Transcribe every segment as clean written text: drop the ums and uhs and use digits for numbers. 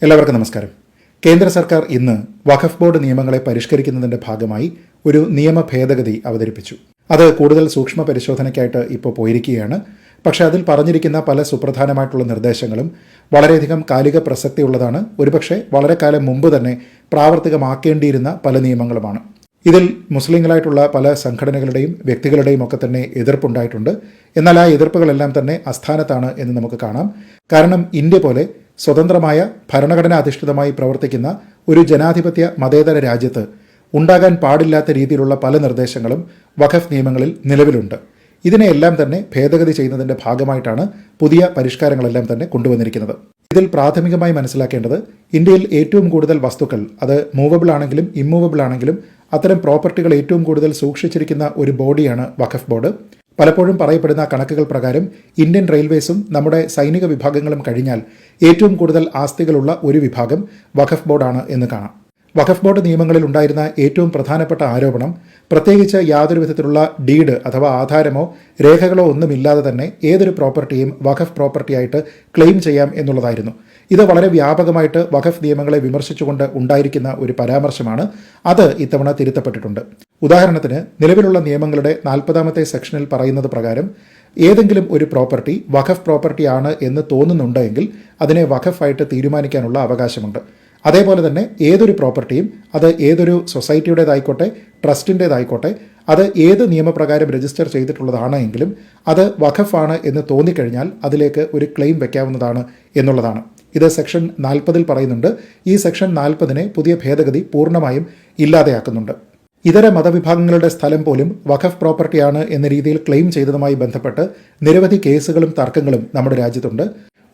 എല്ലാവർക്കും നമസ്കാരം. കേന്ദ്ര സർക്കാർ ഇന്ന് വഖഫ് ബോർഡ് നിയമങ്ങളെ പരിഷ്കരിക്കുന്നതിന്റെ ഭാഗമായി ഒരു നിയമ ഭേദഗതി അവതരിപ്പിച്ചു. അത് കൂടുതൽ സൂക്ഷ്മ പരിശോധനയ്ക്കായിട്ട് ഇപ്പോൾ പോയിരിക്കുകയാണ്. പക്ഷേ അതിൽ പറഞ്ഞിരിക്കുന്ന പല സുപ്രധാനമായിട്ടുള്ള നിർദ്ദേശങ്ങളും വളരെയധികം കാലിക പ്രസക്തിയുള്ളതാണ്. ഒരുപക്ഷെ വളരെ കാലം മുമ്പ് തന്നെ പ്രാവർത്തികമാക്കേണ്ടിയിരുന്ന പല നിയമങ്ങളുമാണ്. ഇതിൽ മുസ്ലിങ്ങളായിട്ടുള്ള പല സംഘടനകളുടെയും വ്യക്തികളുടെയും ഒക്കെ തന്നെ എതിർപ്പുണ്ടായിട്ടുണ്ട്. എന്നാൽ ആ എതിർപ്പുകളെല്ലാം തന്നെ അസ്ഥാനത്താണ് എന്ന് നമുക്ക് കാണാം. കാരണം ഇന്ത്യ പോലെ സ്വതന്ത്രമായ ഭരണഘടന അധിഷ്ഠിതമായി പ്രവർത്തിക്കുന്ന ഒരു ജനാധിപത്യ മതേതര രാജ്യത്ത് ഉണ്ടാകാൻ പാടില്ലാത്ത രീതിയിലുള്ള പല നിർദ്ദേശങ്ങളും വഖഫ് നിയമങ്ങളിൽ നിലവിലുണ്ട്. ഇതിനെയെല്ലാം തന്നെ ഭേദഗതി ചെയ്യുന്നതിൻ്റെ ഭാഗമായിട്ടാണ് പുതിയ പരിഷ്കാരങ്ങളെല്ലാം തന്നെ കൊണ്ടുവന്നിരിക്കുന്നത്. ഇതിൽ പ്രാഥമികമായി മനസ്സിലാക്കേണ്ടത് ഇന്ത്യയിൽ ഏറ്റവും കൂടുതൽ വസ്തുക്കൾ, അത് മൂവബിൾ ആണെങ്കിലും ഇമ്മൂവബിൾ ആണെങ്കിലും അത്തരം പ്രോപ്പർട്ടികൾ ഏറ്റവും കൂടുതൽ സൂക്ഷിച്ചിരിക്കുന്ന ഒരു ബോഡിയാണ് വഖഫ് ബോർഡ്. പലപ്പോഴും പറയപ്പെടുന്ന കണക്കുകൾ പ്രകാരം ഇന്ത്യൻ റെയിൽവേസും നമ്മുടെ സൈനിക വിഭാഗങ്ങളും കഴിഞ്ഞാൽ ഏറ്റവും കൂടുതൽ ആസ്തികളുള്ള ഒരു വിഭാഗം വഖഫ് ബോർഡാണ് എന്ന് കാണാം. വഖഫ് ബോർഡ് നിയമങ്ങളിൽ ഉണ്ടായിരുന്ന ഏറ്റവും പ്രധാനപ്പെട്ട ആരോപണം പ്രത്യേകിച്ച് യാതൊരു വിധത്തിലുള്ള ഡീഡ് അഥവാ ആധാരമോ രേഖകളോ ഒന്നുമില്ലാതെ തന്നെ ഏതൊരു പ്രോപ്പർട്ടിയും വഖഫ് പ്രോപ്പർട്ടിയായിട്ട് ക്ലെയിം ചെയ്യാം എന്നുള്ളതായിരുന്നു. ഇത് വളരെ വ്യാപകമായിട്ട് വഖഫ് നിയമങ്ങളെ വിമർശിച്ചുകൊണ്ട് ഉണ്ടായിരിക്കുന്ന ഒരു പരാമർശമാണ്. അത് ഇത്തവണ തിരുത്തപ്പെട്ടിട്ടുണ്ട്. ഉദാഹരണത്തിന് നിലവിലുള്ള നിയമങ്ങളുടെ 40ാമത്തെ സെക്ഷനിൽ പറയുന്നത് പ്രകാരം ഏതെങ്കിലും ഒരു പ്രോപ്പർട്ടി വഖഫ് പ്രോപ്പർട്ടിയാണ് എന്ന് തോന്നുന്നുണ്ടെങ്കിൽ അതിനെ വഖഫായിട്ട് തീരുമാനിക്കാനുള്ള അവകാശമുണ്ട്. അതേപോലെ തന്നെ ഏതൊരു പ്രോപ്പർട്ടിയും അത് ഏതൊരു സൊസൈറ്റിയുടേതായിക്കോട്ടെ ട്രസ്റ്റിൻ്റേതായിക്കോട്ടെ അത് ഏത് നിയമപ്രകാരം രജിസ്റ്റർ ചെയ്തിട്ടുള്ളതാണ് എങ്കിലും അത് വഖഫാണ് എന്ന് തോന്നിക്കഴിഞ്ഞാൽ അതിലേക്ക് ഒരു ക്ലെയിം വയ്ക്കാവുന്നതാണ് എന്നുള്ളതാണ്. ഇത് സെക്ഷൻ 40 പറയുന്നുണ്ട്. ഈ സെക്ഷൻ 40 പുതിയ ഭേദഗതി പൂർണ്ണമായും ഇല്ലാതെയാക്കുന്നുണ്ട്. ഇതര മതവിഭാഗങ്ങളുടെ സ്ഥലം പോലും വഖഫ് പ്രോപ്പർട്ടിയാണ് എന്ന രീതിയിൽ ക്ലെയിം ചെയ്തതുമായി ബന്ധപ്പെട്ട് നിരവധി കേസുകളും തർക്കങ്ങളും നമ്മുടെ രാജ്യത്തുണ്ട്.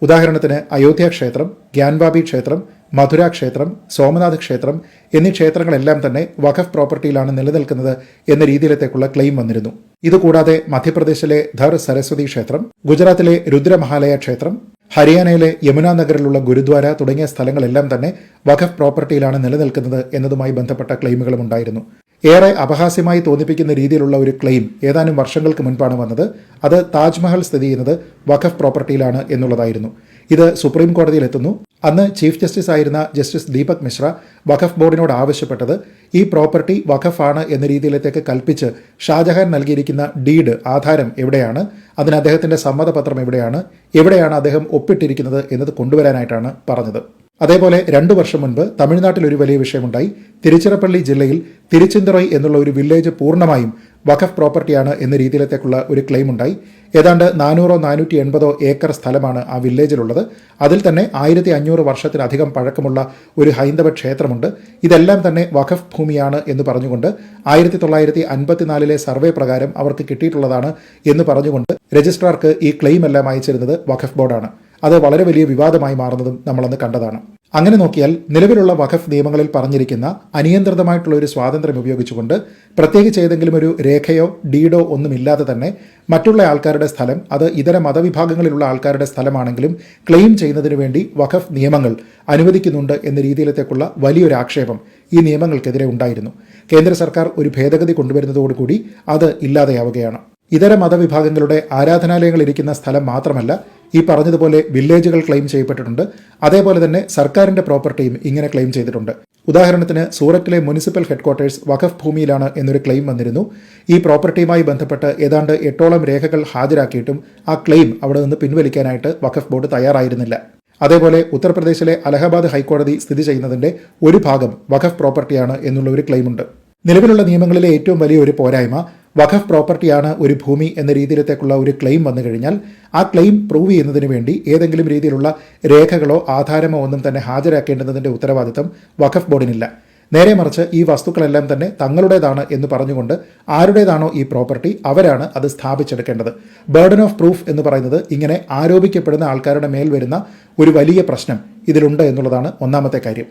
ഉദാഹരണത്തിന് അയോധ്യ ക്ഷേത്രം, ഗ്യാൻവാബി ക്ഷേത്രം, മധുര ക്ഷേത്രം, സോമനാഥ് ക്ഷേത്രം എന്നീ ക്ഷേത്രങ്ങളെല്ലാം തന്നെ വഖഫ് പ്രോപ്പർട്ടിയിലാണ് നിലനിൽക്കുന്നത് എന്ന രീതിയിലത്തേക്കുള്ള ക്ലെയിം വന്നിരുന്നു. ഇതുകൂടാതെ മധ്യപ്രദേശിലെ ധർ സരസ്വതി ക്ഷേത്രം, ഗുജറാത്തിലെ രുദ്രമഹാലയ ക്ഷേത്രം, ഹരിയാനയിലെ യമുന നഗറിലുള്ള ഗുരുദ്വാര തുടങ്ങിയ സ്ഥലങ്ങളെല്ലാം തന്നെ വഖഫ് പ്രോപ്പർട്ടിയിലാണ് നിലനിൽക്കുന്നത് എന്നതുമായി ബന്ധപ്പെട്ട ക്ലെയിമുകളും ഉണ്ടായിരുന്നു. ഏറെ അപഹാസ്യമായി തോന്നിപ്പിക്കുന്ന രീതിയിലുള്ള ഒരു ക്ലെയിം ഏതാനും വർഷങ്ങൾക്ക് മുൻപാണ് വന്നത്. അത് താജ്മഹൽ സ്ഥിതി ചെയ്യുന്നത് വഖഫ് പ്രോപ്പർട്ടിയിലാണ് എന്നുള്ളതായിരുന്നു. ഇത് സുപ്രീം കോടതിയിലെത്തുന്നു. അന്ന് ചീഫ് ജസ്റ്റിസ് ആയിരുന്ന ജസ്റ്റിസ് ദീപക് മിശ്ര വഖഫ് ബോർഡിനോട് ആവശ്യപ്പെട്ടത് ഈ പ്രോപ്പർട്ടി വഖഫാണ് എന്ന രീതിയിലേക്ക് കൽപ്പിച്ച് ഷാജഹാൻ നൽകിയിരിക്കുന്ന ഡീഡ് ആധാരം എവിടെയാണ്, അതിന് അദ്ദേഹത്തിൻ്റെ സമ്മതപത്രം എവിടെയാണ് അദ്ദേഹം ഒപ്പിട്ടിരിക്കുന്നത് എന്നത് കൊണ്ടുവരാനായിട്ടാണ് പറഞ്ഞത്. അതേപോലെ 2 വർഷം മുൻപ് തമിഴ്നാട്ടിൽ ഒരു വലിയ വിഷയമുണ്ടായി. തിരുച്ചിറപ്പള്ളി ജില്ലയിൽ തിരുച്ചിന്തറൈ എന്നുള്ള ഒരു വില്ലേജ് പൂർണ്ണമായും വഖഫ് പ്രോപ്പർട്ടിയാണ് എന്ന രീതിയിലത്തേക്കുള്ള ഒരു ക്ലെയിം ഉണ്ടായി. ഏതാണ്ട് 480 ഏക്കർ സ്ഥലമാണ് ആ വില്ലേജിലുള്ളത്. അതിൽ തന്നെ 1500 വർഷത്തിലധികം പഴക്കമുള്ള ഒരു ഹൈന്ദവ ക്ഷേത്രമുണ്ട്. ഇതെല്ലാം തന്നെ വഖഫ് ഭൂമിയാണ് എന്ന് പറഞ്ഞുകൊണ്ട് 1954 സർവേ പ്രകാരം അവർക്ക് കിട്ടിയിട്ടുള്ളതാണ് എന്ന് പറഞ്ഞുകൊണ്ട് രജിസ്ട്രാർക്ക് ഈ ക്ലെയിം എല്ലാം അയച്ചിരുന്നത് വഖഫ് ബോർഡാണ്. അത് വളരെ വലിയ വിവാദമായി മാറുന്നതും നമ്മളന്ന് കണ്ടതാണ്. അങ്ങനെ നോക്കിയാൽ നിലവിലുള്ള വഖഫ് നിയമങ്ങളിൽ പറഞ്ഞിരിക്കുന്ന അനിയന്ത്രിതമായിട്ടുള്ള ഒരു സ്വാതന്ത്ര്യം ഉപയോഗിച്ചുകൊണ്ട് പ്രത്യേകിച്ച് ഏതെങ്കിലും ഒരു രേഖയോ ഡീഡോ ഒന്നുമില്ലാതെ തന്നെ മറ്റുള്ള ആൾക്കാരുടെ സ്ഥലം, അത് ഇതര മതവിഭാഗങ്ങളിലുള്ള ആൾക്കാരുടെ സ്ഥലമാണെങ്കിലും ക്ലെയിം ചെയ്യുന്നതിന് വേണ്ടി വഖഫ് നിയമങ്ങൾ അനുവദിക്കുന്നുണ്ട് എന്ന രീതിയിലത്തേക്കുള്ള വലിയൊരു ആക്ഷേപം ഈ നിയമങ്ങൾക്കെതിരെ ഉണ്ടായിരുന്നു. കേന്ദ്ര സർക്കാർ ഒരു ഭേദഗതി കൊണ്ടുവരുന്നതോടുകൂടി അത് ഇല്ലാതെയാവുകയാണ്. ഇതര മതവിഭാഗങ്ങളുടെ ആരാധനാലയങ്ങൾ ഇരിക്കുന്ന സ്ഥലം മാത്രമല്ല, ഈ പറഞ്ഞതുപോലെ വില്ലേജുകൾ ക്ലെയിം ചെയ്യപ്പെട്ടിട്ടുണ്ട്. അതേപോലെ തന്നെ സർക്കാരിൻ്റെ പ്രോപ്പർട്ടിയും ഇങ്ങനെ ക്ലെയിം ചെയ്തിട്ടുണ്ട്. ഉദാഹരണത്തിന് സൂറത്തിലെ മുനിസിപ്പൽ ഹെഡ്ക്വാർട്ടേഴ്സ് വഖഫ് ഭൂമിയിലാണ് എന്നൊരു ക്ലെയിം വന്നിരുന്നു. ഈ പ്രോപ്പർട്ടിയുമായി ബന്ധപ്പെട്ട് ഏതാണ്ട് 8ഓളം രേഖകൾ ഹാജരാക്കിയിട്ടും ആ ക്ലെയിം അവിടെ നിന്ന് പിൻവലിക്കാനായിട്ട് വഖഫ് ബോർഡ് തയ്യാറായിരുന്നില്ല. അതേപോലെ ഉത്തർപ്രദേശിലെ അലഹബാദ് ഹൈക്കോടതി സ്ഥിതി ചെയ്യുന്നതിൻ്റെ ഒരു ഭാഗം വഖഫ് പ്രോപ്പർട്ടിയാണ് എന്നുള്ള ഒരു ക്ലെയിമുണ്ട്. നിലവിലുള്ള നിയമങ്ങളിലെ ഏറ്റവും വലിയ ഒരു പോരായ്മ വഖഫ് പ്രോപ്പർട്ടിയാണ് ഒരു ഭൂമി എന്ന രീതിയിലത്തേക്കുള്ള ഒരു ക്ലെയിം വന്നു കഴിഞ്ഞാൽ ആ ക്ലെയിം പ്രൂവ് ചെയ്യുന്നതിന് വേണ്ടി ഏതെങ്കിലും രീതിയിലുള്ള രേഖകളോ ആധാരമോ ഒന്നും തന്നെ ഹാജരാക്കേണ്ടതിൻ്റെ ഉത്തരവാദിത്തം വഖഫ് ബോർഡിനില്ല. നേരെ മറിച്ച് ഈ വസ്തുക്കളെല്ലാം തന്നെ തങ്ങളുടേതാണ് എന്ന് പറഞ്ഞുകൊണ്ട് ആരുടേതാണോ ഈ പ്രോപ്പർട്ടി അവരാണ് അത് സ്ഥാപിച്ചെടുക്കേണ്ടത്. ബർഡൻ ഓഫ് പ്രൂഫ് എന്ന് പറയുന്നത് ഇങ്ങനെ ആരോപിക്കപ്പെടുന്ന ആൾക്കാരുടെ മേൽ വരുന്ന ഒരു വലിയ പ്രശ്നം ഇതിലുണ്ട് എന്നുള്ളതാണ് ഒന്നാമത്തെ കാര്യം.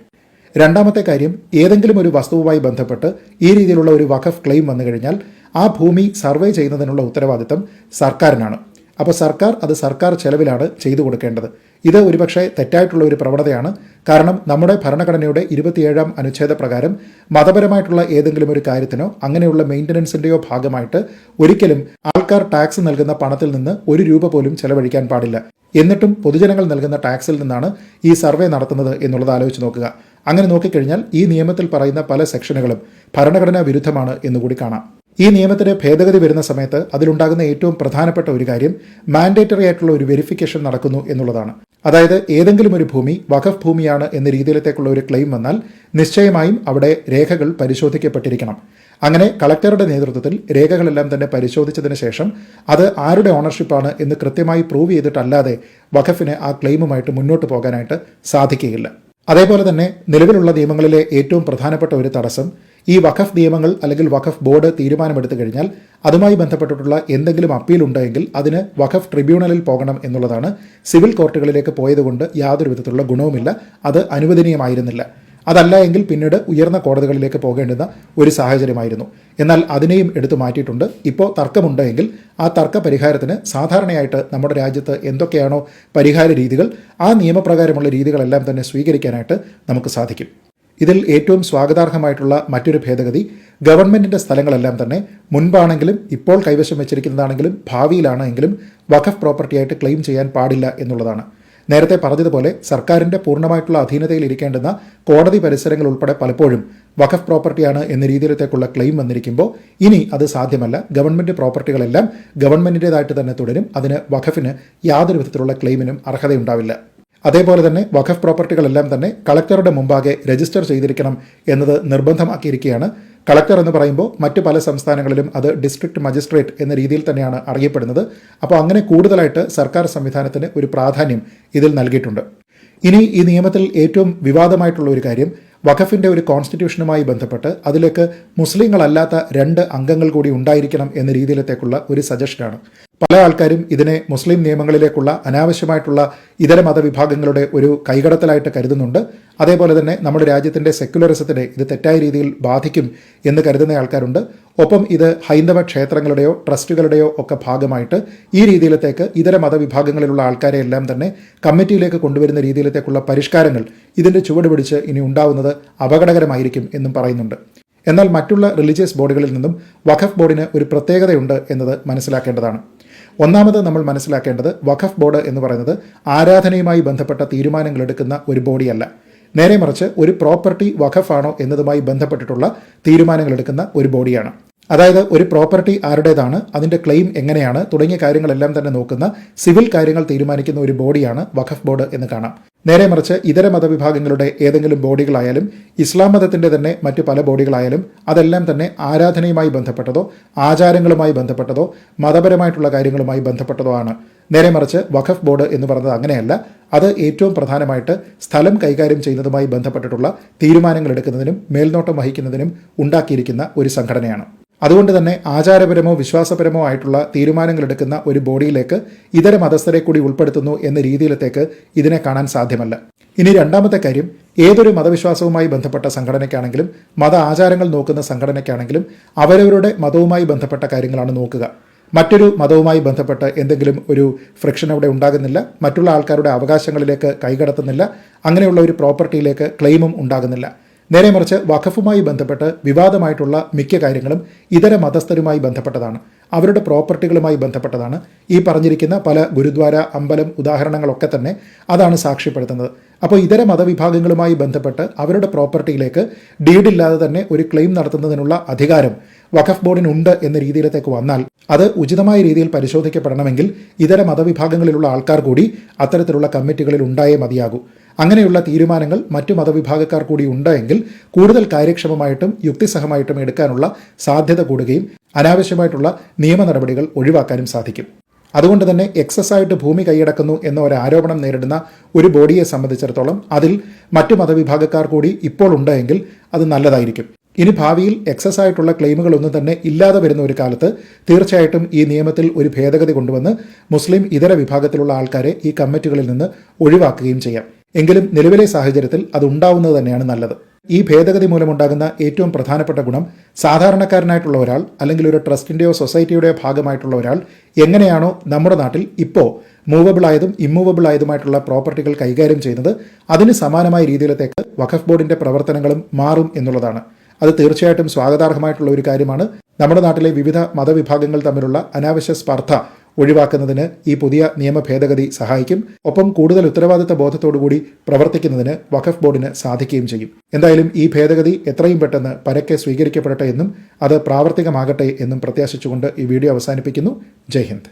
രണ്ടാമത്തെ കാര്യം, ഏതെങ്കിലും ഒരു വസ്തുവുമായി ബന്ധപ്പെട്ട് ഈ രീതിയിലുള്ള ഒരു വഖഫ് ക്ലെയിം വന്നു കഴിഞ്ഞാൽ ആ ഭൂമി സർവേ ചെയ്യുന്നതിനുള്ള ഉത്തരവാദിത്തം സർക്കാരിനാണ്. അപ്പോൾ സർക്കാർ അത് സർക്കാർ ചെലവിലാണ് ചെയ്തു കൊടുക്കേണ്ടത്. ഇത് ഒരുപക്ഷെ തെറ്റായിട്ടുള്ള ഒരു പ്രവണതയാണ്. കാരണം നമ്മുടെ ഭരണഘടനയുടെ 27-ാം അനുച്ഛേദ പ്രകാരം മതപരമായിട്ടുള്ള ഏതെങ്കിലും ഒരു കാര്യത്തിനോ അങ്ങനെയുള്ള മെയിൻ്റനൻസിൻ്റെയോ ഭാഗമായിട്ട് ഒരിക്കലും ആൾക്കാർ ടാക്സ് നൽകുന്ന പണത്തിൽ നിന്ന് ഒരു രൂപ പോലും ചെലവഴിക്കാൻ പാടില്ല. എന്നിട്ടും പൊതുജനങ്ങൾ നൽകുന്ന ടാക്സിൽ നിന്നാണ് ഈ സർവേ നടത്തുന്നത് എന്നുള്ളത് ആലോചിച്ച് നോക്കുക. അങ്ങനെ നോക്കിക്കഴിഞ്ഞാൽ ഈ നിയമത്തിൽ പറയുന്ന പല സെക്ഷനുകളും ഭരണഘടനാ വിരുദ്ധമാണ് എന്നുകൂടി കാണാം. ഈ നിയമത്തിന് ഭേദഗതി വരുന്ന സമയത്ത് അതിലുണ്ടാകുന്ന ഏറ്റവും പ്രധാനപ്പെട്ട ഒരു കാര്യം മാൻഡേറ്ററി ആയിട്ടുള്ള ഒരു വെരിഫിക്കേഷൻ നടക്കുന്നു എന്നുള്ളതാണ്. അതായത് ഏതെങ്കിലും ഒരു ഭൂമി വഖഫ് ഭൂമിയാണ് എന്ന രീതിയിലത്തേക്കുള്ള ഒരു ക്ലെയിം വന്നാൽ നിശ്ചയമായും അവിടെ രേഖകൾ പരിശോധിക്കപ്പെട്ടിരിക്കണം. അങ്ങനെ കളക്ടറുടെ നേതൃത്വത്തിൽ രേഖകളെല്ലാം തന്നെ പരിശോധിച്ചതിന് ശേഷം അത് ആരുടെ ഓണർഷിപ്പാണ് എന്ന് കൃത്യമായി പ്രൂവ് ചെയ്തിട്ടല്ലാതെ വഖഫിന് ആ ക്ലെയിമുമായിട്ട് മുന്നോട്ട് പോകാനായിട്ട് സാധിക്കുകയില്ല. അതേപോലെ തന്നെ നിലവിലുള്ള നിയമങ്ങളിലെ ഏറ്റവും പ്രധാനപ്പെട്ട ഒരു തടസ്സം ഈ വഖഫ് നിയമങ്ങൾ അല്ലെങ്കിൽ വഖഫ് ബോർഡ് തീരുമാനമെടുത്തു കഴിഞ്ഞാൽ അതുമായി ബന്ധപ്പെട്ടിട്ടുള്ള എന്തെങ്കിലും അപ്പീൽ ഉണ്ടെങ്കിൽ അതിന് വഖഫ് ട്രിബ്യൂണലിൽ പോകണം എന്നുള്ളതാണ്. സിവിൽ കോർട്ടുകളിലേക്ക് പോയതുകൊണ്ട് യാതൊരു വിധത്തിലുള്ള ഗുണവുമില്ല, അത് അനുവദനീയമായിരുന്നില്ല. അതല്ല എങ്കിൽ പിന്നീട് ഉയർന്ന കോടതികളിലേക്ക് പോകേണ്ടുന്ന ഒരു സാഹചര്യമായിരുന്നു. എന്നാൽ അതിനെയും എടുത്തു മാറ്റിയിട്ടുണ്ട്. ഇപ്പോൾ തർക്കമുണ്ടെങ്കിൽ ആ തർക്ക പരിഹാരത്തിന് സാധാരണയായിട്ട് നമ്മുടെ രാജ്യത്ത് എന്തൊക്കെയാണോ പരിഹാര രീതികൾ, ആ നിയമപ്രകാരമുള്ള രീതികളെല്ലാം തന്നെ സ്വീകരിക്കാനായിട്ട് നമുക്ക് സാധിക്കും. ഇതിൽ ഏറ്റവും സ്വാഗതാർഹമായിട്ടുള്ള മറ്റൊരു ഭേദഗതി ഗവൺമെൻറ്റിൻ്റെ സ്ഥലങ്ങളെല്ലാം തന്നെ മുൻപാണെങ്കിലും ഇപ്പോൾ കൈവശം വെച്ചിരിക്കുന്നതാണെങ്കിലും ഭാവിയിലാണെങ്കിലും വഖഫ് പ്രോപ്പർട്ടിയായിട്ട് ക്ലെയിം ചെയ്യാൻ പാടില്ല എന്നുള്ളതാണ്. നേരത്തെ പറഞ്ഞതുപോലെ സർക്കാരിൻ്റെ പൂർണ്ണമായിട്ടുള്ള അധീനതയിൽ ഇരിക്കേണ്ടുന്ന കോടതി പരിസരങ്ങൾ ഉൾപ്പെടെ പലപ്പോഴും വഖഫ് പ്രോപ്പർട്ടിയാണ് എന്ന രീതിയിലത്തേക്കുള്ള ക്ലെയിം വന്നിരിക്കുമ്പോൾ ഇനി അത് സാധ്യമല്ല. ഗവൺമെൻറ് പ്രോപ്പർട്ടികളെല്ലാം ഗവൺമെൻറ്റിൻ്റേതായിട്ട് തന്നെ തുടരും. അതിന് വഖഫിന് യാതൊരു വിധത്തിലുള്ള ക്ലെയിമിനും അർഹതയുണ്ടാവില്ല. അതേപോലെ തന്നെ വഖഫ് പ്രോപ്പർട്ടികളെല്ലാം തന്നെ കളക്ടറുടെ മുമ്പാകെ രജിസ്റ്റർ ചെയ്തിരിക്കണം എന്നത് നിർബന്ധമാക്കിയിരിക്കുകയാണ്. കളക്ടർ എന്ന് പറയുമ്പോൾ മറ്റ് പല സംസ്ഥാനങ്ങളിലും അത് ഡിസ്ട്രിക്ട് മജിസ്ട്രേറ്റ് എന്ന രീതിയിൽ തന്നെയാണ് അറിയപ്പെടുന്നത്. അപ്പോൾ അങ്ങനെ കൂടുതലായിട്ട് സർക്കാർ സംവിധാനത്തിന് ഒരു പ്രാധാന്യം ഇതിൽ നൽകിയിട്ടുണ്ട്. ഇനി ഈ നിയമത്തിൽ ഏറ്റവും വിവാദമായിട്ടുള്ള ഒരു കാര്യം വഖഫിൻ്റെ ഒരു കോൺസ്റ്റിറ്റ്യൂഷനുമായി ബന്ധപ്പെട്ട് അതിലേക്ക് മുസ്ലിങ്ങളല്ലാത്ത 2 അംഗങ്ങൾ കൂടി ഉണ്ടായിരിക്കണം എന്ന രീതിയിലത്തേക്കുള്ള ഒരു സജഷനാണ്. പല ആൾക്കാരും ഇതിനെ മുസ്ലിം നിയമങ്ങളിലേക്കുള്ള അനാവശ്യമായിട്ടുള്ള ഇതര മതവിഭാഗങ്ങളുടെ ഒരു കൈകടത്തലായിട്ട് കരുതുന്നുണ്ട്. അതേപോലെ തന്നെ നമ്മുടെ രാജ്യത്തിൻ്റെ സെക്യുലറിസത്തിനെ ഇത് തെറ്റായ രീതിയിൽ ബാധിക്കും എന്ന് കരുതുന്ന ആൾക്കാരുണ്ട്. ഒപ്പം ഇത് ഹൈന്ദവ ക്ഷേത്രങ്ങളുടെയോ ട്രസ്റ്റുകളുടെയോ ഒക്കെ ഭാഗമായിട്ട് ഈ രീതിയിലത്തേക്ക് ഇതര മതവിഭാഗങ്ങളിലുള്ള ആൾക്കാരെ എല്ലാം തന്നെ കമ്മിറ്റിയിലേക്ക് കൊണ്ടുവരുന്ന രീതിയിലത്തേക്കുള്ള പരിഷ്കാരങ്ങൾ ഇതിൻ്റെ ചുവട് പിടിച്ച് ഇനി ഉണ്ടാവുന്നത് അപകടകരമായിരിക്കും എന്നും പറയുന്നുണ്ട്. എന്നാൽ മറ്റുള്ള റിലീജിയസ് ബോഡികളിൽ നിന്നും വഖഫ് ബോർഡിന് ഒരു പ്രത്യേകതയുണ്ട് എന്നത് മനസ്സിലാക്കേണ്ടതാണ്. ഒന്നാമത് നമ്മൾ മനസ്സിലാക്കേണ്ടത് വഖഫ് ബോർഡ് എന്ന് പറയുന്നത് ആരാധനയുമായി ബന്ധപ്പെട്ട തീരുമാനങ്ങൾ എടുക്കുന്ന ഒരു ബോഡിയല്ല. നേരെ മറിച്ച് ഒരു പ്രോപ്പർട്ടി വഖഫാണോ എന്നതുമായി ബന്ധപ്പെട്ടിട്ടുള്ള തീരുമാനങ്ങൾ എടുക്കുന്ന ഒരു ബോഡിയാണ്. അതായത് ഒരു പ്രോപ്പർട്ടി ആരുടേതാണ്, അതിൻ്റെ ക്ലെയിം എങ്ങനെയാണ് തുടങ്ങിയ കാര്യങ്ങളെല്ലാം തന്നെ നോക്കുന്ന സിവിൽ കാര്യങ്ങൾ തീരുമാനിക്കുന്ന ഒരു ബോഡിയാണ് വഖഫ് ബോർഡ് എന്ന് കാണാം. നേരെ മറിച്ച് ഇതര മതവിഭാഗങ്ങളുടെ ഏതെങ്കിലും ബോഡികളായാലും ഇസ്ലാം മതത്തിൻ്റെ തന്നെ മറ്റു പല ബോഡികളായാലും അതെല്ലാം തന്നെ ആരാധനയുമായി ബന്ധപ്പെട്ടതോ ആചാരങ്ങളുമായി ബന്ധപ്പെട്ടതോ മതപരമായിട്ടുള്ള കാര്യങ്ങളുമായി ബന്ധപ്പെട്ടതോ ആണ്. നേരെ മറിച്ച് വഖഫ് ബോർഡ് എന്ന് പറയുന്നത് അങ്ങനെയല്ല. അത് ഏറ്റവും പ്രധാനമായിട്ട് സ്ഥലം കൈകാര്യം ചെയ്യുന്നതുമായി ബന്ധപ്പെട്ടിട്ടുള്ള തീരുമാനങ്ങൾ എടുക്കുന്നതിനും മേൽനോട്ടം വഹിക്കുന്നതിനും ഉണ്ടാക്കിയിരിക്കുന്ന ഒരു സംഘടനയാണ്. അതുകൊണ്ട് തന്നെ ആചാരപരമോ വിശ്വാസപരമോ ആയിട്ടുള്ള തീരുമാനങ്ങൾ എടുക്കുന്ന ഒരു ബോഡിയിലേക്ക് ഇതര മതസ്ഥരെ കൂടി ഉൾപ്പെടുത്തുന്നു എന്ന രീതിയിലത്തേക്ക് ഇതിനെ കാണാൻ സാധ്യമല്ല. ഇനി രണ്ടാമത്തെ കാര്യം, ഏതൊരു മതവിശ്വാസവുമായി ബന്ധപ്പെട്ട സംഘടനയ്ക്കാണെങ്കിലും മത ആചാരങ്ങൾ നോക്കുന്ന സംഘടനയ്ക്കാണെങ്കിലും അവരവരുടെ മതവുമായി ബന്ധപ്പെട്ട കാര്യങ്ങളാണ് നോക്കുക. മറ്റൊരു മതവുമായി ബന്ധപ്പെട്ട് എന്തെങ്കിലും ഒരു ഫ്രിക്ഷൻ അവിടെ ഉണ്ടാകുന്നില്ല, മറ്റുള്ള ആൾക്കാരുടെ അവകാശങ്ങളിലേക്ക് കൈകടത്തുന്നില്ല, അങ്ങനെയുള്ള ഒരു പ്രോപ്പർട്ടിയിലേക്ക് ക്ലെയിമും ഉണ്ടാകുന്നില്ല. നേരെ മറിച്ച് വഖഫുമായി ബന്ധപ്പെട്ട് വിവാദമായിട്ടുള്ള മിക്ക കാര്യങ്ങളും ഇതര മതസ്ഥരുമായി ബന്ധപ്പെട്ടതാണ്, അവരുടെ പ്രോപ്പർട്ടികളുമായി ബന്ധപ്പെട്ടതാണ്. ഈ പറഞ്ഞിരിക്കുന്ന പല ഗുരുദ്വാര, അമ്പലം ഉദാഹരണങ്ങളൊക്കെ തന്നെ അതാണ് സാക്ഷ്യപ്പെടുത്തുന്നത്. അപ്പോൾ ഇതര മതവിഭാഗങ്ങളുമായി ബന്ധപ്പെട്ട് അവരുടെ പ്രോപ്പർട്ടിയിലേക്ക് ഡീഡില്ലാതെ തന്നെ ഒരു ക്ലെയിം നടത്തുന്നതിനുള്ള അധികാരം വഖഫ് ബോർഡിനുണ്ട് എന്ന രീതിയിലേക്ക് വന്നാൽ അത് ഉചിതമായ രീതിയിൽ പരിശോധിക്കപ്പെടണമെങ്കിൽ ഇതര മതവിഭാഗങ്ങളിലുള്ള ആൾക്കാർ കൂടി അത്തരത്തിലുള്ള കമ്മിറ്റികളിൽ ഉണ്ടായേ മതിയാകൂ. അങ്ങനെയുള്ള തീരുമാനങ്ങൾ മറ്റു മതവിഭാഗക്കാർ കൂടി ഉണ്ടെങ്കിൽ കൂടുതൽ കാര്യക്ഷമമായിട്ടും യുക്തിസഹമായിട്ടും എടുക്കാനുള്ള സാധ്യത കൂടുകയും അനാവശ്യമായിട്ടുള്ള നിയമ നടപടികൾ ഒഴിവാക്കാനും സാധിക്കും. അതുകൊണ്ട് തന്നെ എക്സസ് ആയിട്ട് ഭൂമി കൈയടക്കുന്നു എന്ന ഒരു ആരോപണം നേരിടുന്ന ഒരു ബോഡിയെ സംബന്ധിച്ചിടത്തോളം അതിൽ മറ്റു മതവിഭാഗക്കാർ കൂടി ഇപ്പോൾ ഉണ്ടെങ്കിൽ അത് നല്ലതായിരിക്കും. ഇനി ഭാവിയിൽ എക്സസ് ആയിട്ടുള്ള ക്ലെയിമുകളൊന്നും തന്നെ ഇല്ലാതെ വരുന്ന ഒരു കാലത്ത് തീർച്ചയായിട്ടും ഈ നിയമത്തിൽ ഒരു ഭേദഗതി കൊണ്ടുവന്ന് മുസ്ലിം ഇതര വിഭാഗത്തിലുള്ള ആൾക്കാരെ ഈ കമ്മിറ്റികളിൽ നിന്ന് ഒഴിവാക്കുകയും ചെയ്യാം. എങ്കിലും നിലവിലെ സാഹചര്യത്തിൽ അത് ഉണ്ടാവുന്നത് തന്നെയാണ് നല്ലത്. ഈ ഭേദഗതി മൂലമുണ്ടാകുന്ന ഏറ്റവും പ്രധാനപ്പെട്ട ഗുണം സാധാരണക്കാരനായിട്ടുള്ള ഒരാൾ അല്ലെങ്കിൽ ഒരു ട്രസ്റ്റിൻ്റെയോ സൊസൈറ്റിയുടെയോ ഭാഗമായിട്ടുള്ള ഒരാൾ എങ്ങനെയാണോ നമ്മുടെ നാട്ടിൽ ഇപ്പോൾ മൂവബിൾ ആയതും ഇമ്മൂവബിൾ ആയതുമായിട്ടുള്ള പ്രോപ്പർട്ടികൾ കൈകാര്യം ചെയ്യുന്നത് അതിന് സമാനമായ രീതിയിലത്തേക്ക് വഖഫ് ബോർഡിൻ്റെ പ്രവർത്തനങ്ങളും മാറും എന്നുള്ളതാണ്. അത് തീർച്ചയായിട്ടും സ്വാഗതാർഹമായിട്ടുള്ള ഒരു കാര്യമാണ്. നമ്മുടെ നാട്ടിലെ വിവിധ മതവിഭാഗങ്ങൾ തമ്മിലുള്ള അനാവശ്യ സ്പർദ്ധ ഒഴിവാക്കുന്നതിന് ഈ പുതിയ നിയമ ഭേദഗതി സഹായിക്കും. ഒപ്പം കൂടുതൽ ഉത്തരവാദിത്ത ബോധത്തോടുകൂടി പ്രവർത്തിക്കുന്നതിന് വഖഫ് ബോർഡിന് സാധിക്കുകയും ചെയ്യും. എന്തായാലും ഈ ഭേദഗതി എത്രയും പെട്ടെന്ന് പരക്കെ സ്വീകരിക്കപ്പെടട്ടെ എന്നും അത് പ്രാവർത്തികമാകട്ടെ എന്നും പ്രത്യാശിച്ചുകൊണ്ട് ഈ വീഡിയോ അവസാനിപ്പിക്കുന്നു. ജയ് ഹിന്ദ്.